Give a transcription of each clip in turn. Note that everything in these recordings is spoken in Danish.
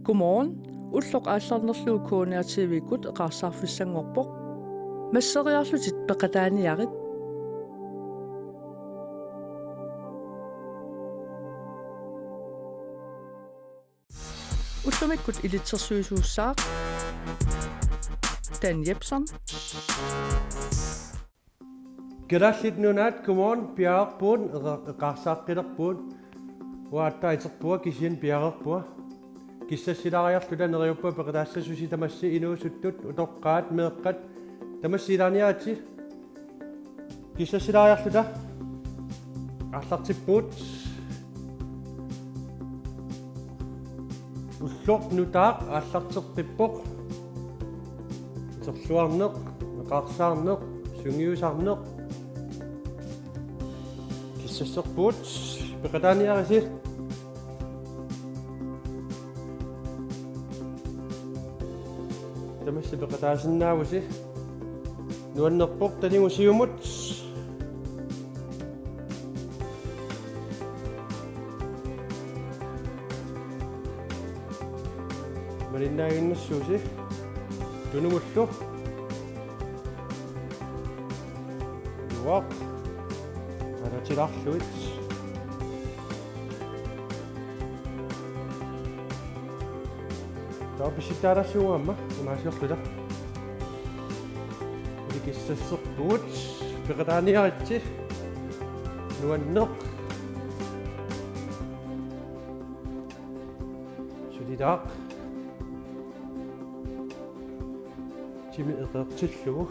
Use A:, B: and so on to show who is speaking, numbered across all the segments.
A: Godmorgen. Eqaarsaarneq kuuneertiivikut eqaarsaarfissangorpoq. Masseriarlutit peqataaniarit. Utlumikut ilitsersuisuussaaq. Dan Jepsen.
B: Kalaallit Nunaata godmorgen piarerpuun eqaarsaaqqilerpuun uaattaiterpua kisien piarerpua kissassilariarluta neriuppa peqataassasussi tamassi inuusuttut utoqqaat meeqqat tamassilaaniaati kissassilariarluta arlartippuut ulluq nutaaq aallarterpippoq terluarneq eqaarsaarneq sungiusarneq kissasserpuut peqataaniarisi tamassi peqataasinnaausi nuannerpoq tanimusiumut malinnaagиннэрсууси tunumullu yuaq aratilarluit taapisittaarassuugaamma umaasiorluta ikissasserpuut peqataaniaritsi nuanneq sulilaaq timi eqeertillugu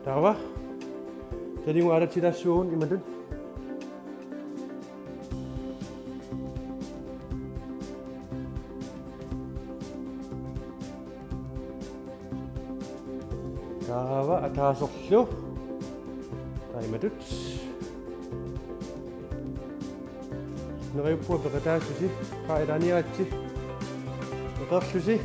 B: taava talingu alatilassuun imatun taava ataasorlu taimatut neriuppua peqataassusi qailaniaatsi eqerlusi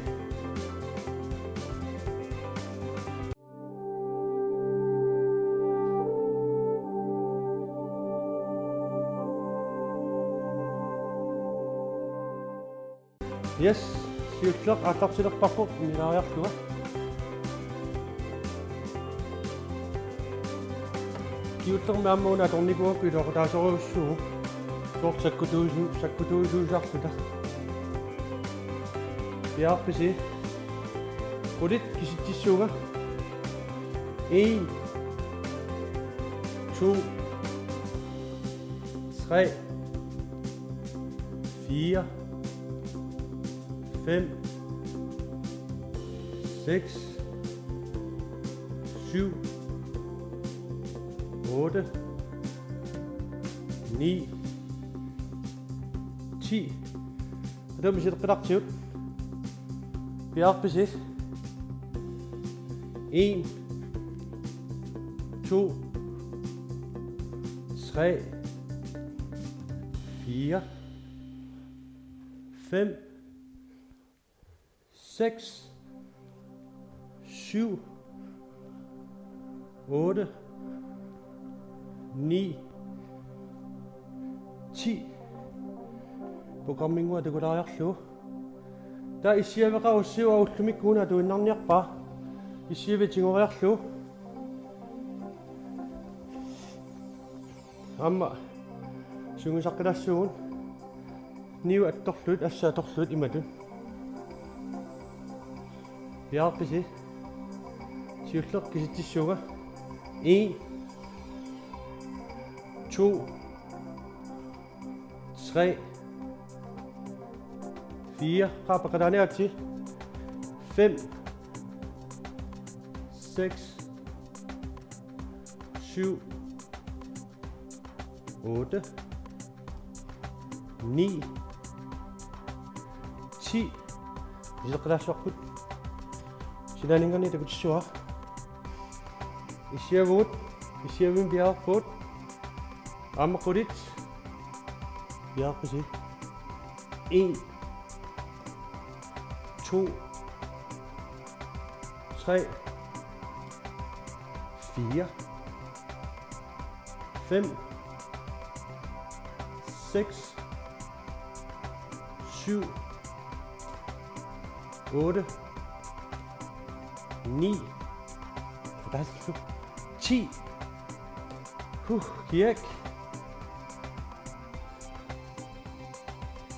B: yes siulleq aallartilerparpoq milaariarluga kiullermaammuuna atornikuakku iloqotaasoruussugu soort sakkutuusuusarluta piaarpisi qulit kisittissuuga 1 2 3 4 5 6 7 8 9 10 هذا ماشي القراقتيوت بياربسي 1 2 3 4 5 6 7 8 9 10 programmingua takulariarlu ta issiaveqarussiua ullumikkuuna tuinnarniarpa issiavitingoriarlu amma sungusaqqilасsuun niu attorlut assaatorlut imatun piarpisi siulleq kisittissuga 1 2 3 4 qaapaqalaaniatsi 5 6 7 8 9 10 isaqalaassorput silaningerni takutissua isiavun piarput ammaqulit piarpisi 1 2 3 4 5 6 7, 8, 9, 10. Kiek.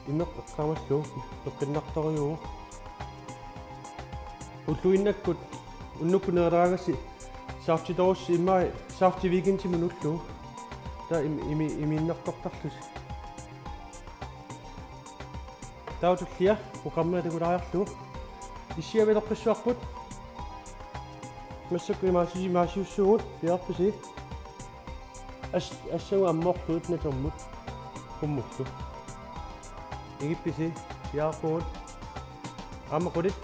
B: Inok Eqaarsaarneq, toqqinnartoriugu. Ulluinnakkut unnukkuneeraagasi saartitorussi immai saarti weekendtimunullu. Ta imiinnertortarlus. Tautullia programmeerigulaariarlu. Issiaveloqqissuarput. Massakku maasiussugut piarpusi. Assagu ammorluut natormut kummullu. Igippisi piarpuut. Ammaqulit.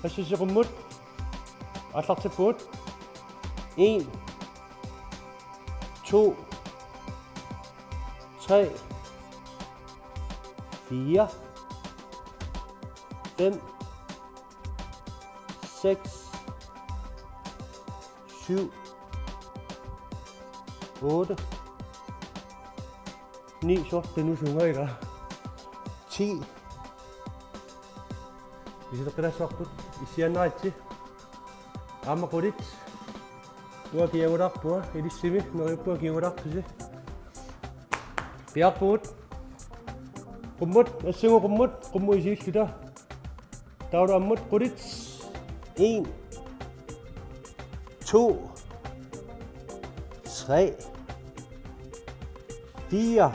B: Assusiqummut. Allartippuut. 1, 2, 3, 4, 5, 6, 7, 8, 9, så det nu synger ikke. 10. Vi sætter det så på. I siger nej til. Ammaqulit. Gua kiangudak pua, ini simi, noi pua kiangudak sih. Biar put, kumut, asingu kumut isi sudah. Tahu ramut kulit. 1, 2, 3, 4,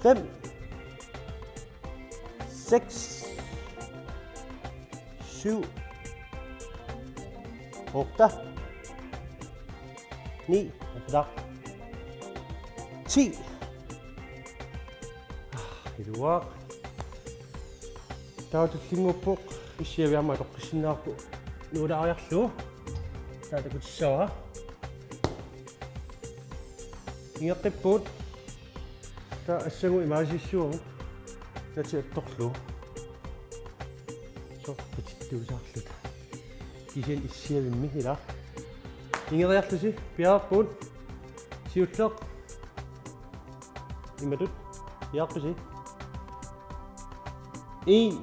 B: 5, 6, 7, 8, 9, 10. Iluaq. Tautullinguppuk issiaviarma toqqissinnaarpu nuulaariarlu. Taatakutissawa. Ingeqqippuut. Ta assagu imaasissuugu. Tati attorlu. So patittuusaarlut. Isen issiavimmi ila. Ingeriarlusi piarpuut. Siulleq. Imatut piarpusi. 1,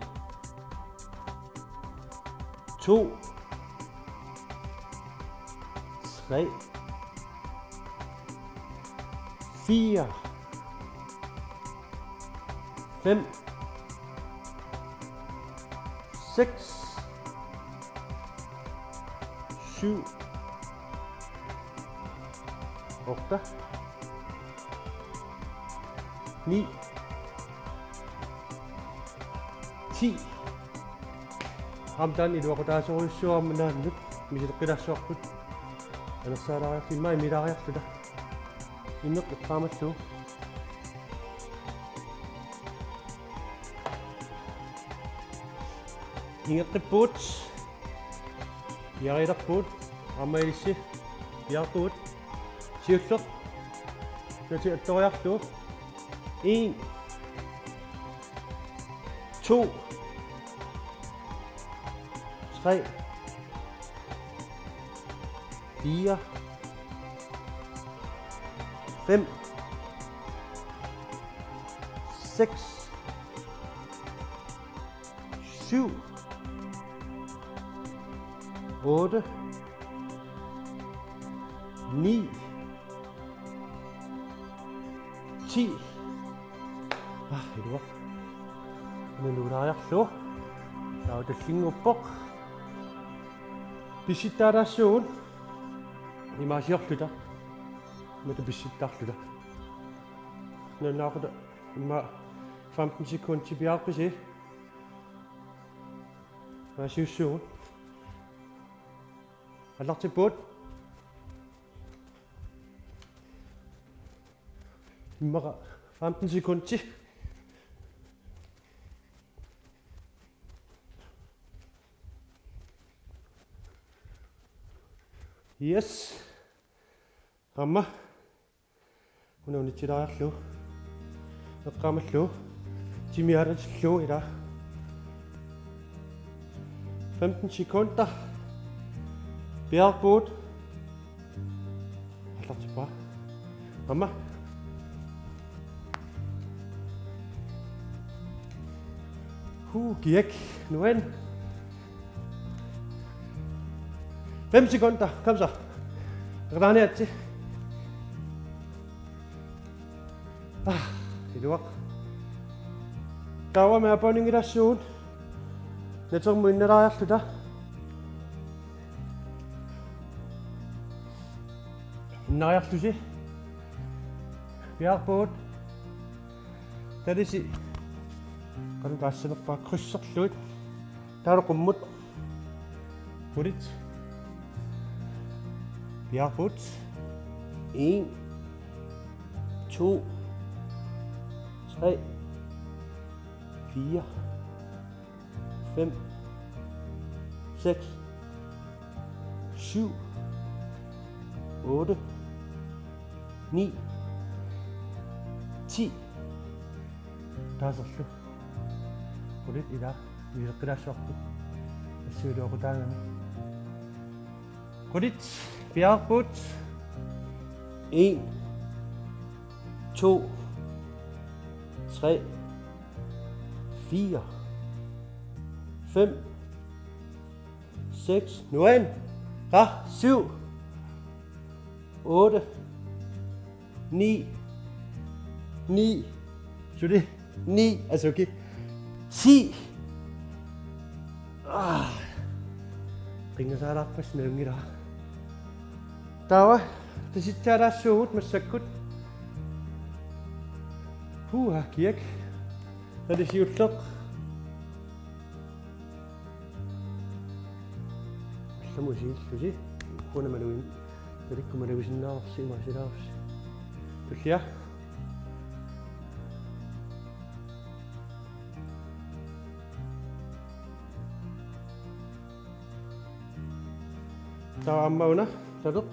B: 2, 3, 4, 5, 6, 7, 8, 9, 10. Amdan iluaqutaasuruissuarmunaannut misilqqilassuarput anersaalaariartimma imilaariarluta inneq Eqaarmallu ingeqqippuut yarilarpuut ammailissi piarpuut siulleq tati attoriarlu 1, 2, 3, 4, 5, 6, 7, 8, 9, 10. Iluaq. Nunaariarlu. Tautullinguppaq. Pissittaalaassuun imaasiorluta. Mata pissittaarluta. Nunaaqut imma 15 sekunder piarpisi. Maasiussuun. Allartippuut. Imma 15 sekunder. Yes. Ramma. Ununitilariarlu. Eqaarmallu. Timiaratillu ila. 15 sekunder. Bjergboot. Allartippa. Ramma. Giek. Nu ind. 5 sekunder. Kom så. Ræd ned til. Det er der var med på en soon. Net som min der efter der. Nej, jeg skal se. Vi har på det. Der det sig. Kan du bare sætte bare krydser slut. Der er du kommet. Hurtigt. Vi har på det. 1 2 3 4 5 6 7 8 9 10. Der er så slut. Hurtigt i dag. Vi har græs op. Jeg ser det over der. Hurtigt. Vi har på det. 1 2 3 4 5 6 nu ind. 7 8 9 så det 9 altså okay 10 ringer så der på snøen i dag. Der var det sidste der så ud med så godt. Kirk. Dat is hier top. Så må jeg sige, skal vi se. Kun er man ude. Det ikke kommer der ud sådan af. Se mig, se der også. Det sker. Der er amma under. Der er du.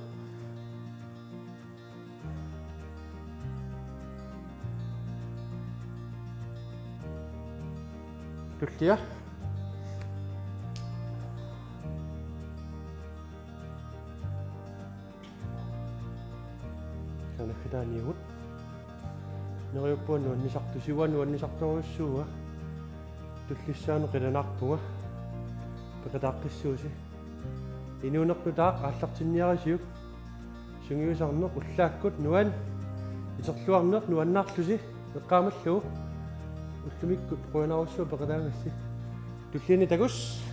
B: Duktiga. Kan kita niut. Nero pun ni saktu siwan ni saktu su. Tuklisan kita nak bunga. Pagkatak su si. Inunak tu tak asak tinya siu. Sungiu sang nok ullakut nuan. Isakluang nok nuan nak tu si. Nakamat lu. Ultimik ko na oso pagkatang si. Tulian ni tagus.